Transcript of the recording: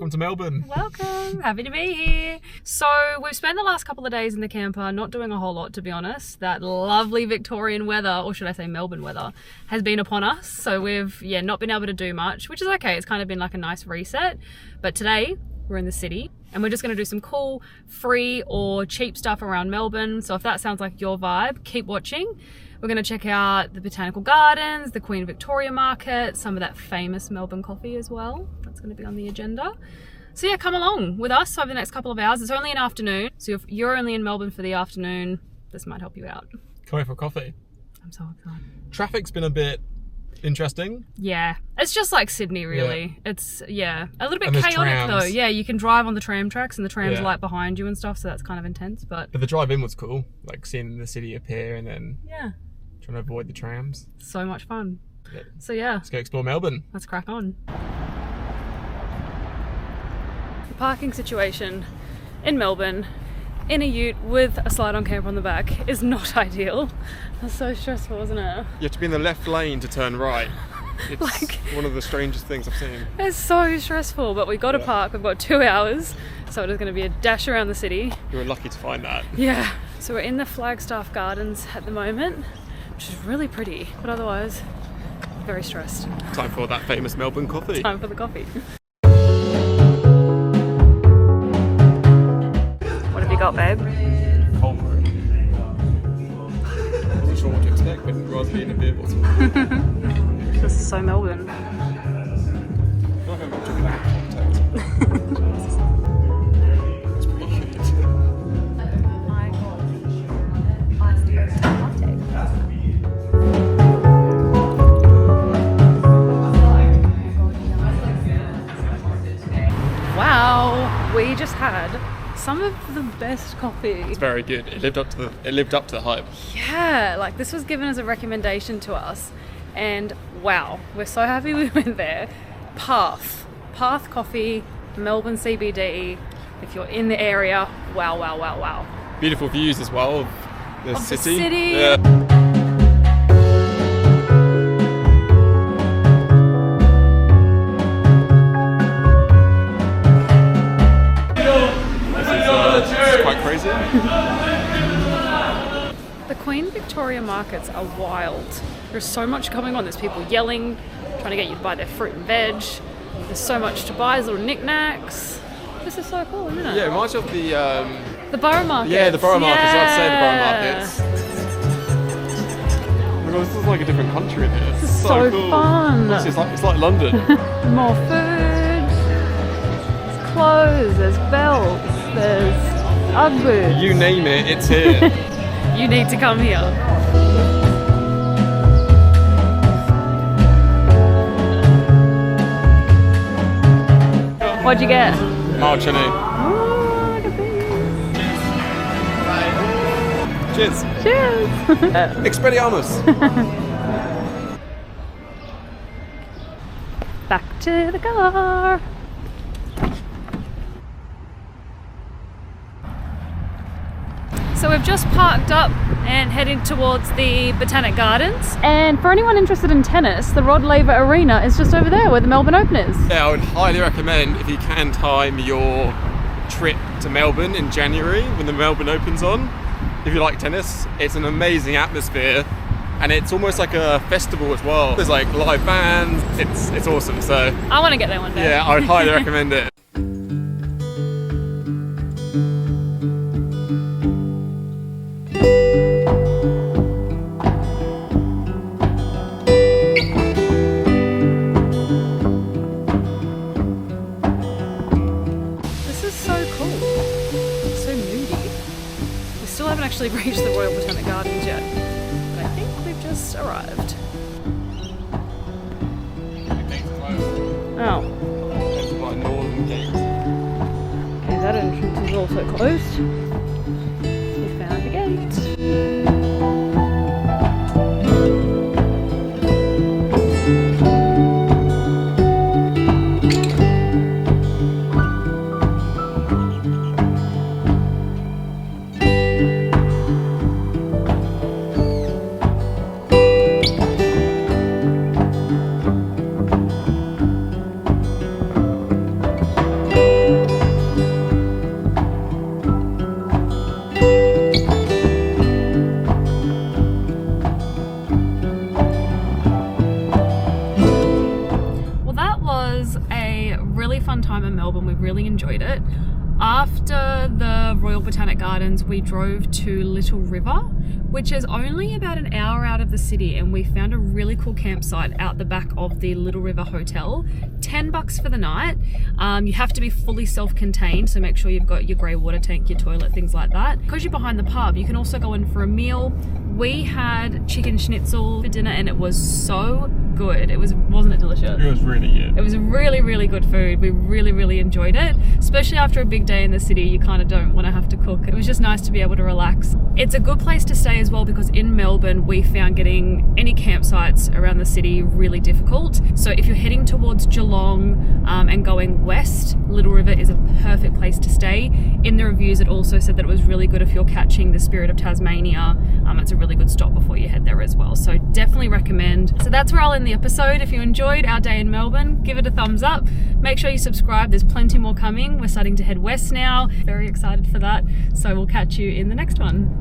welcome to Melbourne. Welcome, happy to be here. So we've spent the last couple of days in the camper not doing a whole lot, to be honest. That lovely Victorian weather, or should I say Melbourne weather, has been upon us. So we've not been able to do much, which is okay. It's kind of been like a nice reset. But today we're in the city and we're just going to do some cool free or cheap stuff around Melbourne. So if that sounds like your vibe, keep watching. We're going to check out the Botanic Gardens, the Queen Victoria Market, some of that famous Melbourne coffee as well. That's going to be on the agenda. So yeah, come along with us over the next couple of hours. It's only an afternoon, so if you're only in Melbourne for the afternoon, this might help you out. Coming for coffee. I'm so excited. Traffic's been a bit interesting. Yeah, it's just like Sydney really. Yeah. It's, a little bit chaotic trams. though. Yeah, you can drive on the tram tracks and the tram's right behind you and stuff, so that's kind of intense. But the drive in was cool, like seeing the city appear and then trying to avoid the trams. So much fun. Yeah. So yeah. Let's go explore Melbourne. Let's crack on. The parking situation in Melbourne in a ute with a slide-on camper on the back is not ideal. That's so stressful, isn't it? You have to be in the left lane to turn right. It's like, one of the strangest things I've seen. It's so stressful, but we've got to park. We've got 2 hours, so it is going to be a dash around the city. You were lucky to find that. Yeah. So we're in the Flagstaff Gardens at the moment, which is really pretty, but otherwise very stressed. Time for that famous Melbourne coffee. Time for the coffee. What have you got, babe? Cold brew. I wasn't sure what to expect, but it'd rather be in a beer bottle. This is so Melbourne. I feel like I'm drinking like a cocktail. It's pretty good. Wow, we just had some of the best coffee. It's very good. It lived up to the hype. Yeah, like this was given as a recommendation to us, and wow, we're so happy we went there. Path Coffee, Melbourne CBD. If you're in the area, wow. Beautiful views as well of the city. Yeah. It's quite crazy. The Queen Victoria markets are wild. There's so much going on. There's people yelling, trying to get you to buy their fruit and veg. There's so much to buy, there's little knickknacks. This is so cool, isn't it? Yeah, it reminds me of the borough markets. Yeah, the borough markets. I'd say the borough markets. Oh my god, this is like a different country in here. This is so cool. fun. It's like London. More food. There's clothes. There's belts. There's Ugg boots. You name it, it's here. You need to come here. What'd you get? Marchini. Oh, look at these. Cheers. Cheers. Expelliarmus. Back to the car. So we've just parked up and heading towards the Botanic Gardens. And for anyone interested in tennis, the Rod Laver Arena is just over there where the Melbourne Open is. Yeah, I would highly recommend, if you can time your trip to Melbourne in January when the Melbourne Open's on. If you like tennis, it's an amazing atmosphere and it's almost like a festival as well. There's like live bands, it's awesome. So I want to get there one day. Yeah, I would highly recommend it. Actually reached the Royal Botanic Gardens yet, but I think we've just arrived. Oh. That's my northern gate. Okay, that entrance is also closed. We found the gate. enjoyed it. After the Royal Botanic Gardens, we drove to Little River, which is only about an hour out of the city, and we found a really cool campsite out the back of the Little River Hotel. $10 for the night. You have to be fully self-contained, so make sure you've got your grey water tank, your toilet, things like that. Because you're behind the pub, you can also go in for a meal. We had chicken schnitzel for dinner and it was so good. Wasn't it delicious? It was really good. It was really, really good food. We really, really enjoyed it. Especially after a big day in the city, you kind of don't want to have to cook. It was just nice to be able to relax. It's a good place to stay as well because in Melbourne, we found getting any campsites around the city really difficult. So if you're heading towards Geelong and going west, Little River is a perfect place to stay. In the reviews, it also said that it was really good if you're catching the Spirit of Tasmania. It's a really good stop before you head there as well. So definitely recommend. So that's where I'll end the episode. If you enjoyed our day in Melbourne, give it a thumbs up. Make sure you subscribe. There's plenty more coming. We're starting to head west now. Very excited for that. So we'll catch you in the next one.